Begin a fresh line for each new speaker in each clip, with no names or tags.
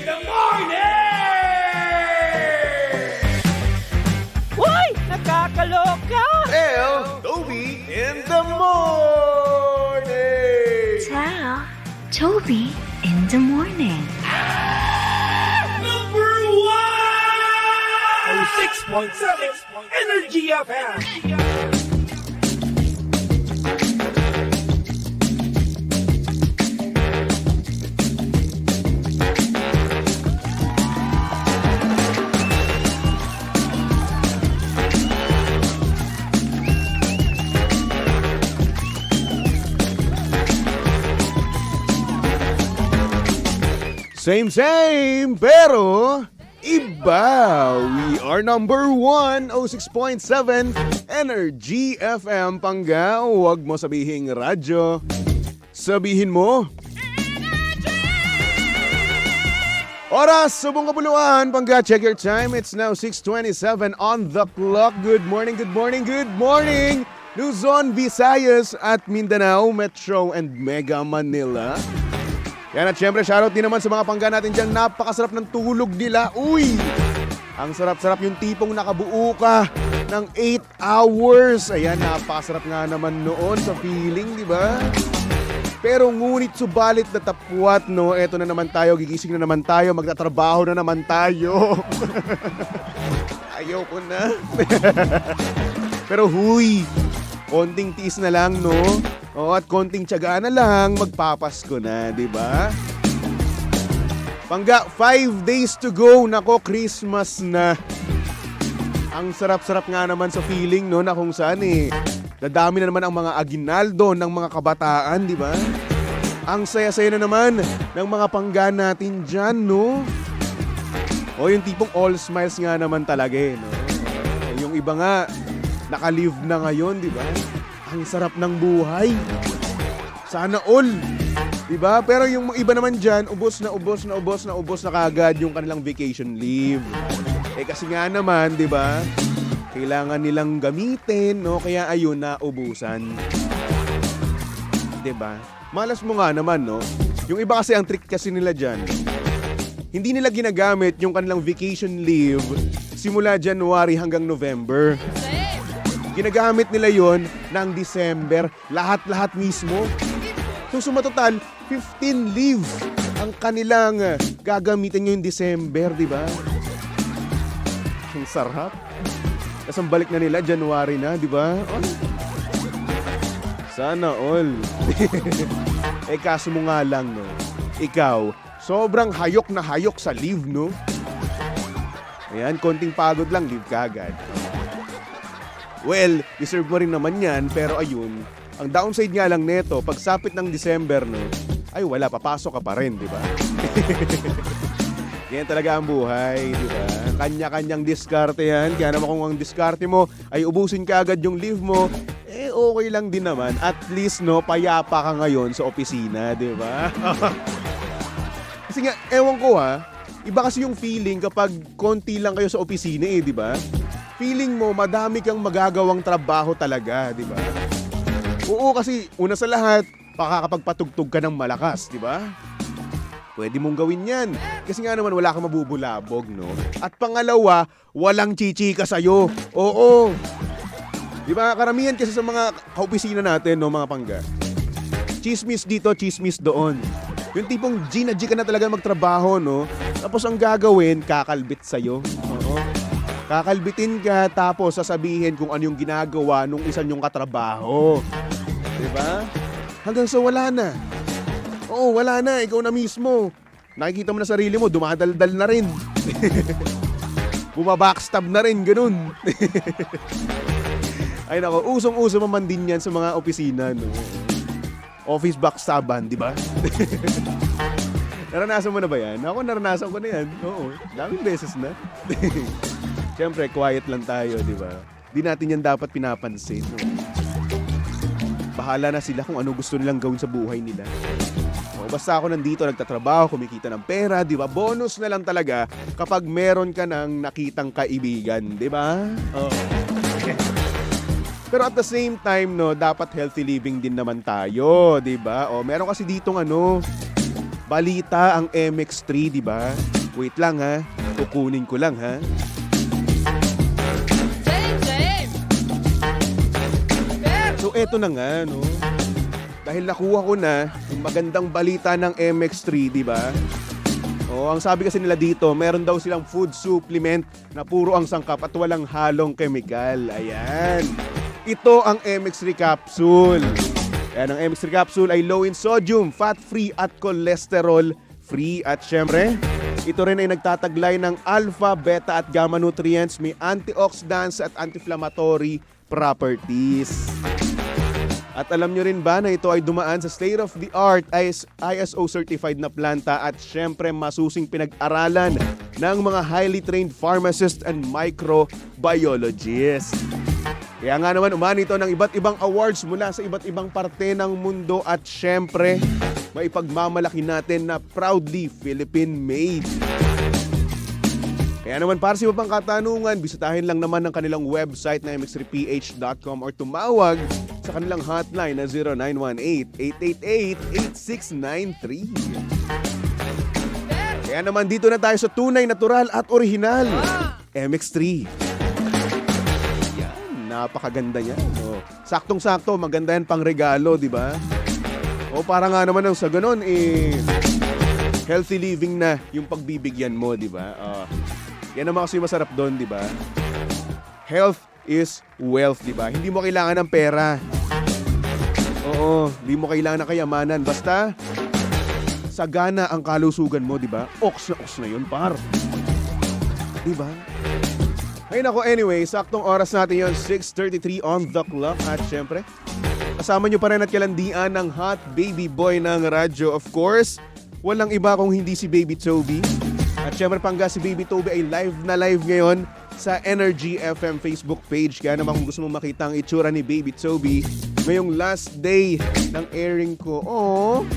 the morning!
Uy! Nakakaloka!
Toby in the morning!
Tao, Toby in the morning.
Number 1! 6.7 Energy FM!
Same, pero iba. We are number 1, 06.7 Energy FM. Pangga, huwag mo sabihing radyo. Sabihin mo. Oras, subong kapuluan. Pangga, check your time. It's now 6:27 on the clock. Good morning, good morning, good morning. Luzon, Visayas at Mindanao, Metro and Mega Manila. Yan at syempre, shoutout din naman sa mga pangga natin dyan. Napakasarap ng tulog nila. Uy! Ang sarap-sarap yung tipong nakabuo ka ng 8 hours. Ayan, napakasarap nga naman noon sa feeling, di ba? Pero ngunit subalit na tapwat, no? Eto na naman tayo, gigising na naman tayo, magtatrabaho na naman tayo. Ayoko na. Pero huy, konting tiis na lang, no? O, at konting tiyaga na lang, magpapasko na, di ba? Pangga, 5 days to go. Nako, Christmas na. Ang sarap-sarap nga naman sa feeling, no, na kung saan dadami na naman ang mga aginaldo ng mga kabataan, di ba? Ang saya-saya na naman ng mga pangga natin dyan, no? O, yung tipong all smiles nga naman talaga, no? Yung iba nga, naka-live na ngayon, di ba? Ang sarap ng buhay. Sana all. Diba? Pero yung iba naman dyan, ubos na kagad yung kanilang vacation leave. Kasi nga naman, diba? Kailangan nilang gamitin, no? Kaya ayun na, ubusan. Diba? Malas mo nga naman, no? Yung iba kasi ang trick kasi nila dyan, hindi nila ginagamit yung kanilang vacation leave simula January hanggang November. Ginagamit nila yon ng December, lahat-lahat mismo. So sumatotal, 15 leave ang kanilang gagamitin ngayong December, di ba? Ang sarap. Tapos ang balik na nila, January na, di ba? Sana all. Kaso mo nga lang, no? Ikaw, sobrang hayok na hayok sa leave, no? Ayan, konting pagod lang, leave ka agad. Well, deserve mo rin naman yan, pero ayun, ang downside nga lang neto, pag sapit ng December, no, ay wala, papasok ka pa rin, di ba? Yan talaga ang buhay, di ba? Kanya-kanyang diskarte yan, kaya naman kung ang diskarte mo ay ubusin ka agad yung leave mo, okay lang din naman. At least, no, payapa ka ngayon sa opisina, di ba? Kasi nga, ewan ko iba kasi yung feeling kapag konti lang kayo sa opisina di ba? Feeling mo, madami kang magagawang trabaho talaga, di ba? Oo, kasi una sa lahat, pakakapagpatugtog ka ng malakas, di ba? Pwede mong gawin yan. Kasi nga naman, wala kang mabubulabog, no? At pangalawa, walang chichika sa'yo. Oo. Di ba? Karamihan kasi sa mga kaopisina natin, no, mga pangga. Chismis dito, chismis doon. Yung tipong G na G ka na talaga magtrabaho, no? Tapos ang gagawin, kakalbit sa'yo. Oo. Kakalbitin ka tapos sasabihin kung ano yung ginagawa nung isa nyong katrabaho. Diba? Hanggang sa wala na. Oo, wala na. Ikaw na mismo. Nakikita mo na sarili mo, dumadaldal na rin. Bumabackstab na rin, ganun. Ay nako, usong-uso man din yan sa mga opisina, no? Office backstaban, di ba? Naranasan mo na ba yan? Ako naranasan ko na yan. Oo, daming beses na. Siyempre, quiet lang tayo, di ba? Di natin yan dapat pinapansin. No? Bahala na sila kung ano gusto nilang gawin sa buhay nila. O, basta ako nandito, nagtatrabaho, kumikita ng pera, di ba? Bonus na lang talaga kapag meron ka ng nakitang kaibigan, di ba? Oo. Pero at the same time, no, dapat healthy living din naman tayo, di ba? O, meron kasi ditong balita ang MX3, di ba? Wait lang ha, kukunin ko lang ha. So eto na nga, no? Dahil nakuha ko na yung magandang balita ng MX3, di ba? Oh, ang sabi kasi nila dito, meron daw silang food supplement na puro ang sangkap at walang halong chemical. Ayan. Ito ang MX3 capsule. Ayan, ang MX3 capsule ay low in sodium, fat-free at cholesterol-free. At syempre, ito rin ay nagtataglay ng alpha, beta at gamma nutrients. May antioxidants at anti-inflammatory properties. At alam nyo rin ba na ito ay dumaan sa state-of-the-art ISO certified na planta at syempre masusing pinag-aralan ng mga highly trained pharmacists and microbiologists. Kaya nga naman umani ito ng iba't ibang awards mula sa iba't ibang parte ng mundo at syempre maipagmamalaki natin na proudly Philippine-made. Kaya naman para sa iba pang katanungan, bisitahin lang naman ang kanilang website na mx3ph.com or tumawag sa kanilang hotline na 0918-888-8693. Kaya naman dito na tayo sa tunay, natural at orihinal, MX3. Napakaganda niya. Oh. Saktong-sakto, maganda yan pang regalo, di ba? O para nga naman sa ganun, healthy living na yung pagbibigyan mo, di ba? Yan naman kasi masarap doon, di ba? Health is wealth, di ba? Hindi mo kailangan ng pera. Oo, hindi mo kailangan ng kayamanan. Basta, sagana ang kalusugan mo, di ba? Oks na yun, par. Di ba? Ay nako, anyway, saktong oras natin yon, 6:33 on the clock. At syempre, kasama nyo pa rin at kalandian ng hot baby boy ng radyo. Of course, walang iba kung hindi si Baby Toby. At syempre pangga si Baby Toby ay live na live ngayon sa Energy FM Facebook page. Kaya naman kung gusto mong makita ang itsura ni Baby Toby ngayong last day ng airing ko. Oo,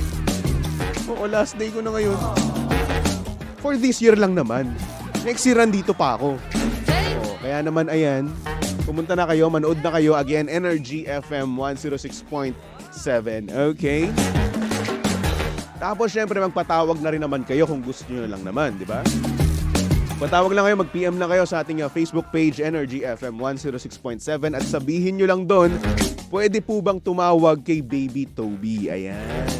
last day ko na ngayon. For this year lang naman. Next year dito pa ako. Kaya naman ayan, pumunta na kayo, manood na kayo. Again, Energy FM 106.7. Okay? Tapos syempre magpatawag na rin naman kayo kung gusto nyo lang naman, di ba? Patawag lang kayo, mag-PM lang kayo sa ating Facebook page, Energy FM 106.7. At sabihin nyo lang doon, pwede po bang tumawag kay Baby Toby? Ayan.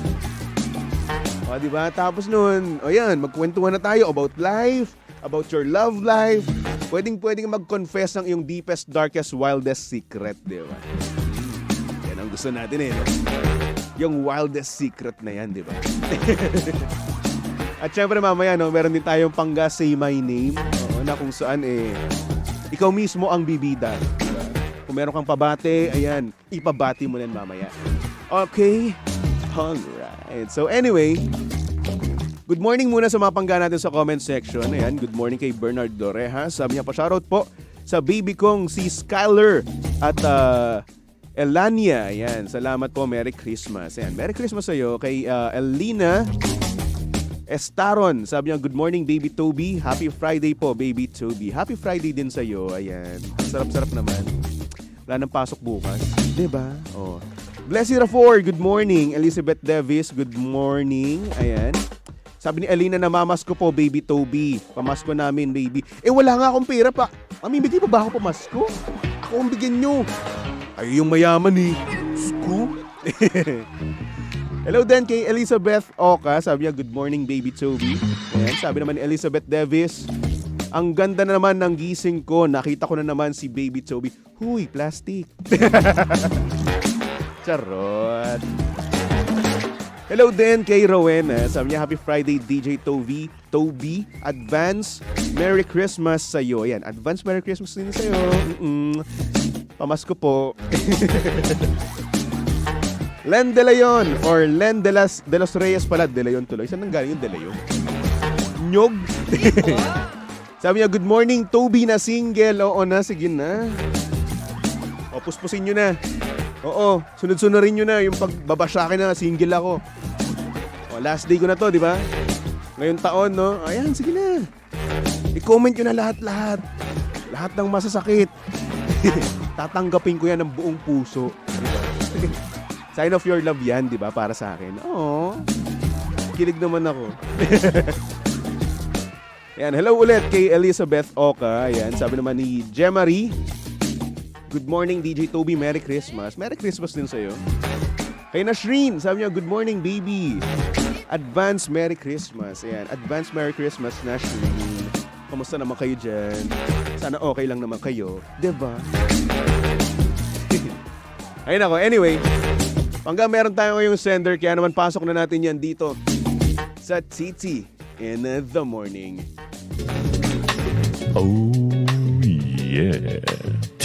O, di ba? Tapos nun, ayan, magkwentuhan na tayo about life, about your love life. Pwedeng mag-confess ng iyong deepest, darkest, wildest secret, di ba? Yan ang gusto natin no? Yung wildest secret na yan, di ba? At syempre mamaya, no, meron din tayong pangga Say My Name, na kung saan ikaw mismo ang bibida. Diba? Kung meron kang pabate, ayan, ipabati mo yan mamaya. Okay? Alright. So anyway, good morning muna sa mga pangga natin sa comment section. Ayan, good morning kay Bernard Doreha. Sabi niya pa, shoutout po sa baby kong si Skyler at Elania. Ayan, salamat po. Merry Christmas. Ayan, Merry Christmas sa'yo. Kay Elina Estaron. Sabi niya, good morning Baby Toby. Happy Friday po, Baby Toby. Happy Friday din sa'yo. Ayan, sarap-sarap naman. Wala nang pasok bukas. Diba? Oh. Blessy Rafor, good morning. Elizabeth Davis, good morning. Ayan. Sabi ni Alina na mamasko po, Baby Toby. Pamasko namin, baby. Wala nga akong pera pa. Mamimiti pa ba ako pamasko? Ako ang bigyan nyo. Ay, yung mayaman Sko? Hello din kay Elizabeth Oka. Sabi niya, good morning, Baby Toby. Ayan, sabi naman ni Elizabeth Davis, ang ganda na naman ng gising ko. Nakita ko na naman si Baby Toby. Huy, plastic. Charot. Hello din kay Rowena. Sabi niya, Happy Friday, DJ Toby. Advance Merry Christmas sa'yo. Ayan, advance Merry Christmas din sa'yo. Pamasko po. Len De Leon or Len de los Reyes pala. De Leon tuloy. Saan nanggaling yung De Leon? Nyog. Sabi niya, good morning, Toby na single. Oo na, sige na. O, puspusin nyo na. Oo, sunod-sunurin nyo na yung pagbabasyakin na single ako. O, last day ko na to, di ba? Ngayong taon, no? Ayan, sige na. I-comment nyo na lahat-lahat. Lahat ng masasakit. Tatanggapin ko yan ng buong puso. Diba? Sign of your love yan, di ba? Para sa akin. Oo. Kilig naman ako. Ayan, hello ulit kay Elizabeth Oka. Ayan, sabi naman ni Jemarie. Good morning, DJ Toby. Merry Christmas. Merry Christmas din sa'yo. Kay Nashreen, sabi niya, good morning, baby. Advance Merry Christmas. Ayan, advance Merry Christmas, Nashreen. Kamusta naman kayo dyan? Sana okay lang naman kayo. Diba? Ayun ako. Anyway, hanggang meron tayo ngayong sender, kaya naman pasok na natin yan dito sa Titi in the Morning.
Oh, yeah.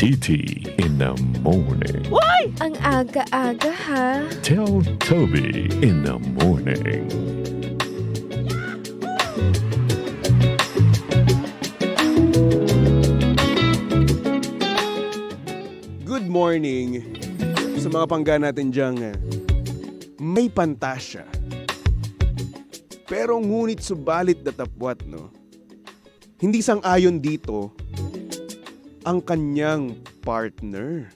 TT in the morning.
Uy!
Ang aga-aga ha.
Tell Toby in the morning.
Good morning sa mga pangga natin dyang may pantasya. Pero ngunit subalit datapwat, no? Hindi sang-ayon dito ang kanyang partner.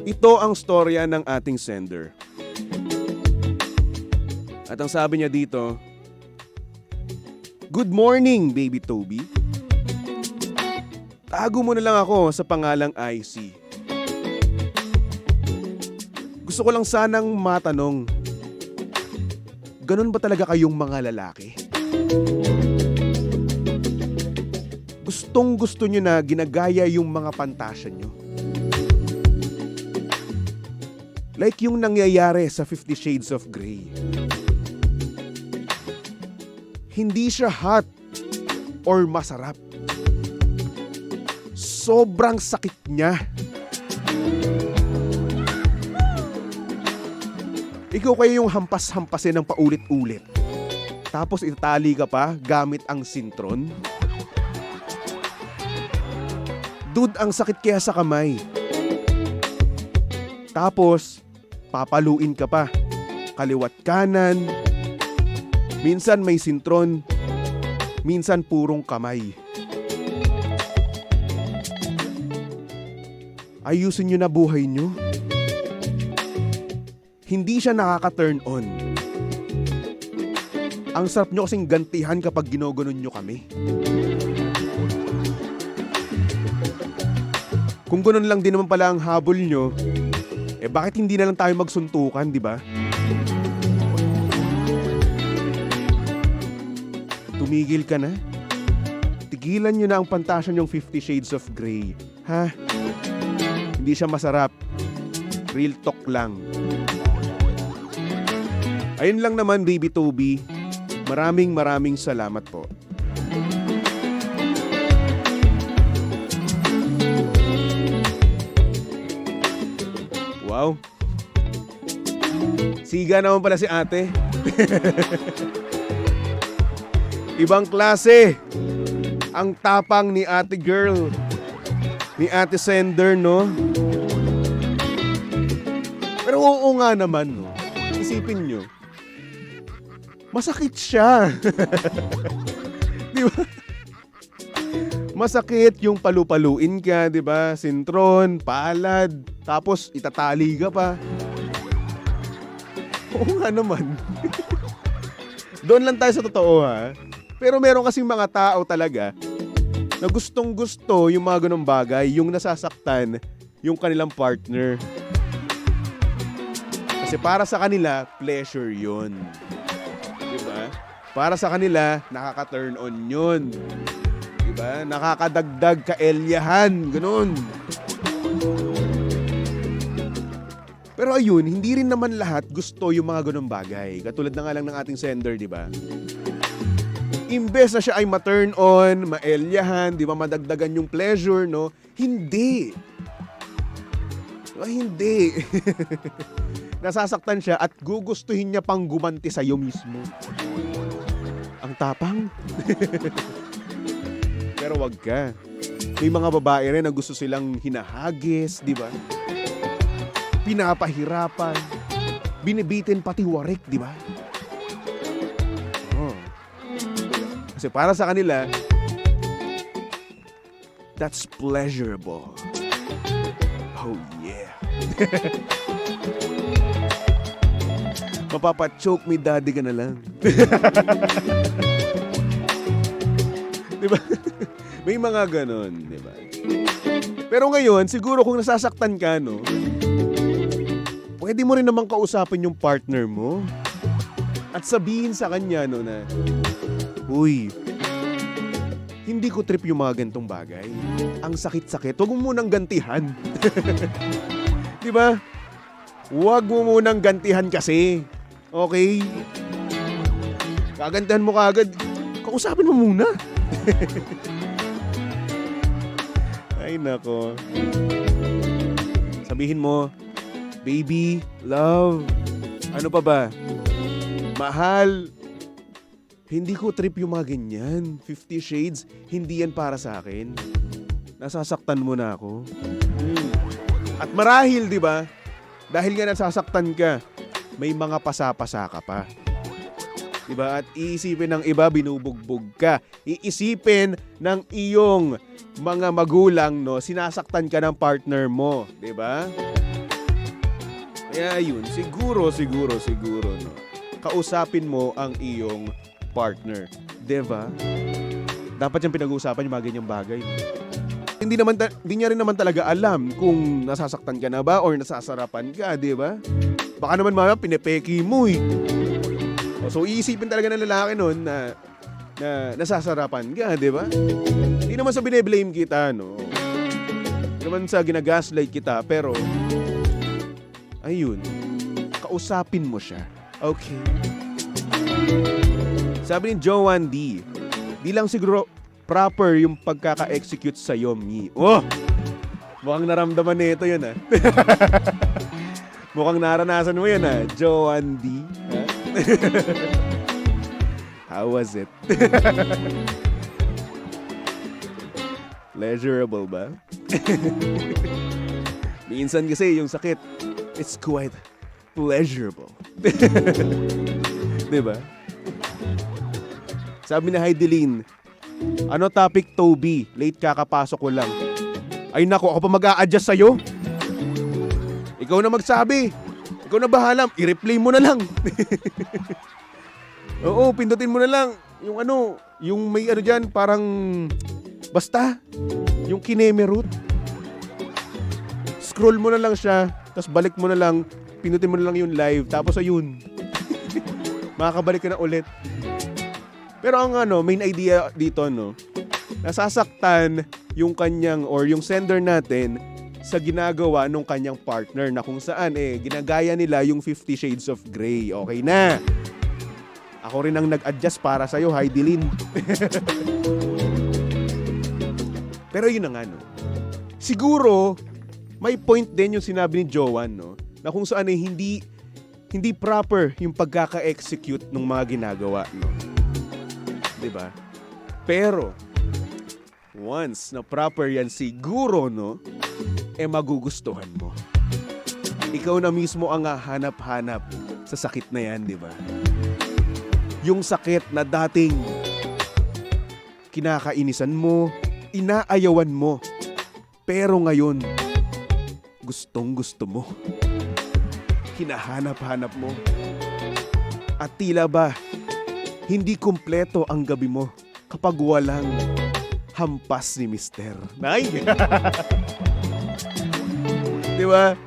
Ito ang storya ng ating sender. At ang sabi niya dito, good morning, baby Toby. Tago mo na lang ako sa pangalang IC. Gusto ko lang sanang matanong, ganun ba talaga kayong mga lalaki? Gustong-gusto nyo na ginagaya yung mga pantasya nyo. Like yung nangyayari sa 50 Shades of Grey. Hindi siya hot or masarap. Sobrang sakit niya. Ikaw kaya yung hampas-hampasin ng paulit-ulit. Tapos itatali ka pa gamit ang sintron. Dude, ang sakit kaya sa kamay. Tapos, papaluin ka pa. Kaliwat kanan. Minsan may sintron. Minsan purong kamay. Ayusin nyo na buhay nyo. Hindi siya nakaka-turn on. Ang sarap nyo kasing gantihan kapag ginoganon nyo kami. Kung ganun lang din naman pala ang habol nyo, bakit hindi na lang tayo magsuntukan, di ba? Tumigil ka na? Tigilan nyo na ang pantasya nyong 50 Shades of Grey. Ha? Hindi siya masarap. Real talk lang. Ayun lang naman, baby Toby. Maraming salamat po. Wow. Siga naman pala si ate. Ibang klase. Ang tapang ni ate girl. Ni ate sender, no? Pero oo nga naman, no? Isipin nyo. Masakit siya. Di ba? Masakit yung palu-paluin ka, di ba? Sintron, palad, tapos itatali ka pa. Oo nga naman. Doon lang tayo sa totoo, ha? Pero meron kasing mga tao talaga na gustong-gusto yung mga ganong bagay, yung nasasaktan yung kanilang partner. Kasi para sa kanila, pleasure yun. Diba? Para sa kanila, nakaka-turn on yun. Diba? Nakakadagdag kaelyahan. Ganun. Pero ayun, hindi rin naman lahat gusto yung mga ganong bagay. Katulad na nga lang ng ating sender, diba? Imbes na siya ay ma-turn on, maelyahan, di ba, madagdagan yung pleasure, no? Hindi. Hindi. Nasasaktan siya at gugustuhin niya pang gumanti sa'yo mismo. Ang tapang. Pero wag ka. May mga babae rin na gusto silang hinahagis, di ba? Pinapahirapan. Binibitin pati warik, di ba? Kasi para sa kanila, that's pleasurable. Oh yeah. Mapapa-choke me daddy ka na lang. Diba? May mga ganon, diba? Pero ngayon, siguro kung nasasaktan ka, no, pwede mo rin naman kausapin yung partner mo. At sabihin sa kanya, no, na, uy, hindi ko trip yung mga gantong bagay. Ang sakit-sakit. Huwag mo munang gantihan. Diba? Huwag mo munang gantihan kasi. Okay? Kagantihan mo kaagad. Kausapin mo muna. Ay, nako. Sabihin mo, baby, love, ano pa ba? Mahal, hindi ko trip yung mga ganyan. 50 Shades, hindi yan para sa akin. Nasasaktan mo na ako. At marahil, di ba? Dahil nga nasasaktan ka, may mga pasapasa ka pa. Diba? At iisipin ng iba, binubugbog ka. Iisipin ng iyong mga magulang, no, sinasaktan ka ng partner mo. Diba? Kaya yun, siguro, no, kausapin mo ang iyong partner. Diba? Dapat yung pinag-uusapan yung mga ganyang bagay. Hindi niya rin naman talaga alam kung nasasaktan ka na ba or nasasarapan ka, diba? Baka naman mamaya pinepeki mo eh. So, iisipin talaga ng lalaki nun na nasasarapan ka, di ba? Hindi naman sa bine-blame kita, no? Hindi naman sa ginagaslight kita, pero ayun, kausapin mo siya. Okay. Sabi ni Joanne D, di lang siguro proper yung pagkaka-execute sa yomi. Oh! Mukhang naramdaman nito yun, ha? Mukhang naranasan mo yun, ha? Joanne D. Ha? How was it? Pleasurable ba? Minsan kasi yung sakit, it's quite pleasurable. Diba? Sabi ni Heidelin, ano topic, Toby? Late kakapasok ko lang. Ay nako, ako pa mag-a-adjust sa'yo. Ikaw na magsabi. Ikaw na bahala, i-replay mo na lang. Oo, pindutin mo na lang. Yung ano, yung may ano dyan, parang, basta, yung kinemerut. Scroll mo na lang siya, tapos balik mo na lang, pindutin mo na lang yung live, tapos ayun. Makakabalik ka na ulit. Pero ang ano, main idea dito, no, nasasaktan yung kanyang, or yung sender natin, sa ginagawa nung kanyang partner na kung saan ginagaya nila yung 50 Shades of Grey. Okay na. Ako rin ang nag-adjust para sa'yo, Heidelin. Pero yun na nga, no. Siguro, may point din yung sinabi ni Joanne, no, na kung saan hindi proper yung pagkaka-execute ng mga ginagawa, no. Diba? Pero, once na proper yan siguro, no, magugustuhan mo. Ikaw na mismo ang hanap-hanap sa sakit na yan, di ba? Yung sakit na dating kinakainisan mo, inaayawan mo, pero ngayon, gustong-gusto mo. Hinahanap-hanap mo. At tila ba, hindi kumpleto ang gabi mo kapag walang hampas ni Mister. Nay! Di ba?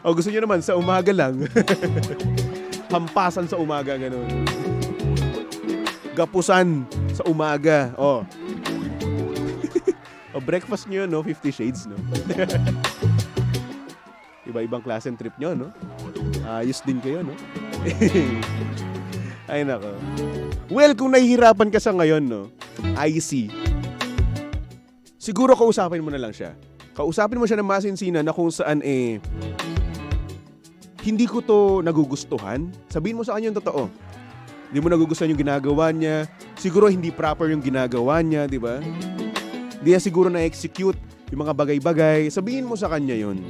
O gusto niyo naman sa umaga lang. Hampasan sa umaga, ganun. Gapusan sa umaga. O. O breakfast niyo, no? 50 Shades, no? Iba-ibang klase ng trip niyo, no? Ayos din kayo, no? Ay, nako. Well, kung nahihirapan ka sa ngayon, no? I see. Siguro kausapin mo na lang siya. Kausapin mo siya ng masinsinan na kung saan hindi ko to nagugustuhan. Sabihin mo sa kanya yung totoo. Hindi mo nagugustuhan yung ginagawa niya. Siguro hindi proper yung ginagawa niya, di ba? Hindi niya siguro na-execute yung mga bagay-bagay. Sabihin mo sa kanya yun.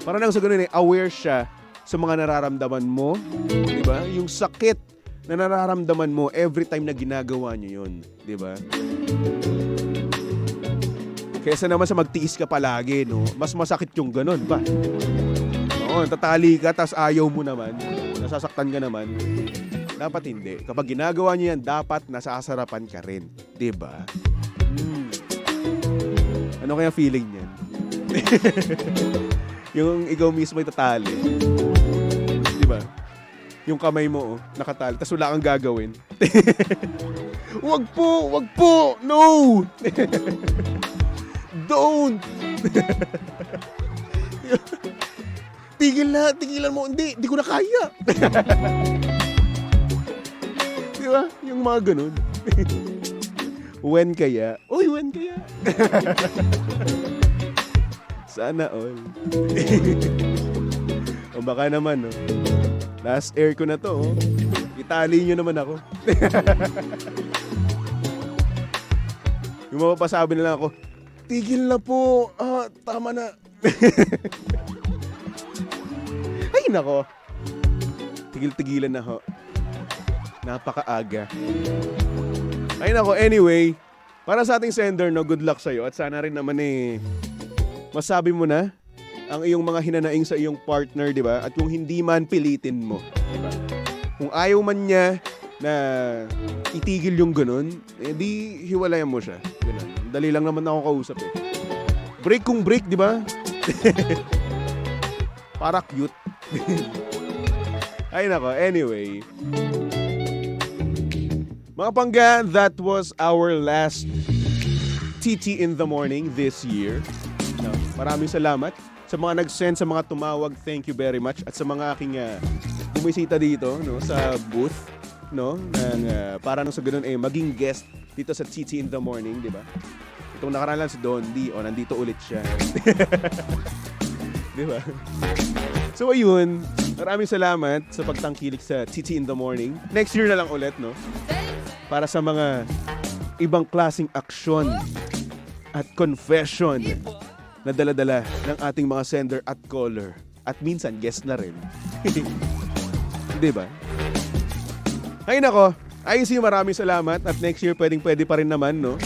Para nang sa ganun aware siya sa mga nararamdaman mo. Di ba? Yung sakit na nararamdaman mo every time na ginagawa niya yun. Di ba? Kesa naman sa magtiis ka palagi, no? Mas masakit yung ganun ba? Oo. Oo, tatali ka, tas ayaw mo naman. Nasasaktan ka naman. Dapat hindi. Kapag ginagawa niyo yan, dapat nasasarapan ka rin. Diba? Ano kaya feeling niyan? Yung ikaw mismo ay tatali. Diba? Yung kamay mo, nakatali, tas wala kang gagawin. Wag po! No! Don't! Tigilan mo. Hindi ko na kaya. Di ba? Yung mga ganun. When kaya? Uy, when kaya? Sana all. O baka naman, no? Last air ko na to, oh. Itali nyo naman ako. Yung mapapasabi na lang ako, tigil na po. Tama na. Ay, nako. Tigil-tigilan na ho. Napakaaga. Ay, nako. Anyway, para sa ating sender, no, good luck sa'yo. At sana rin naman masabi mo na ang iyong mga hinanaing sa iyong partner, di ba? At kung hindi man, pilitin mo. Diba? Kung ayaw man niya na itigil yung ganun, di hiwalayan mo siya. Ganun. Dali lang naman ako kausap eh. Break kung break, di ba? Para cute. Ay nako, anyway. Mga pangga, that was our last TT in the morning this year. No, maraming salamat sa mga nag-send, sa mga tumawag, thank you very much. At sa mga aking bumisita dito, no, sa booth, no, para nang sa ganun maging guest dito sa TT in the morning, di ba? Itong nakaraan lang si Dondi, nandito ulit siya. Di ba? So ayun, maraming salamat sa pagtangkilik sa TT in the morning. Next year na lang ulit, no? Para sa mga ibang klaseng aksyon at confession na dala-dala ng ating mga sender at caller. At minsan, guest na rin. Diba? Ay nako, IC, maraming salamat. At next year, pwede pa rin naman, no?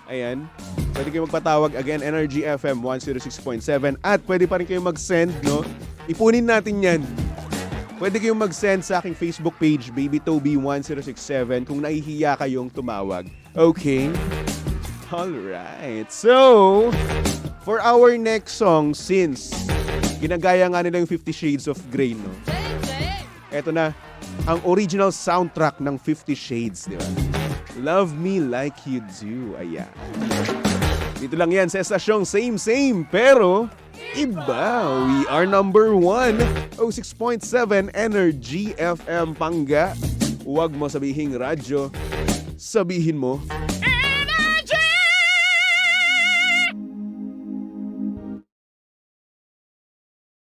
Ayan. Pwede kayo magpatawag. Again, Energy FM 106.7. At pwede pa rin kayo mag-send, no? Ipunin natin yan. Pwede kayong mag-send sa aking Facebook page, BabyToby1067, kung nahihiya kayong tumawag. Okay? Alright. So, for our next song, since ginagaya nga nila yung 50 Shades of Grey, no? Eto na, ang original soundtrack ng 50 Shades, di ba? Love Me Like You Do. Ayan. Dito lang yan sa estasyong same, pero iba. We are number 1. 06.7 Energy FM Pangga. Huwag mo sabihing radyo. Sabihin mo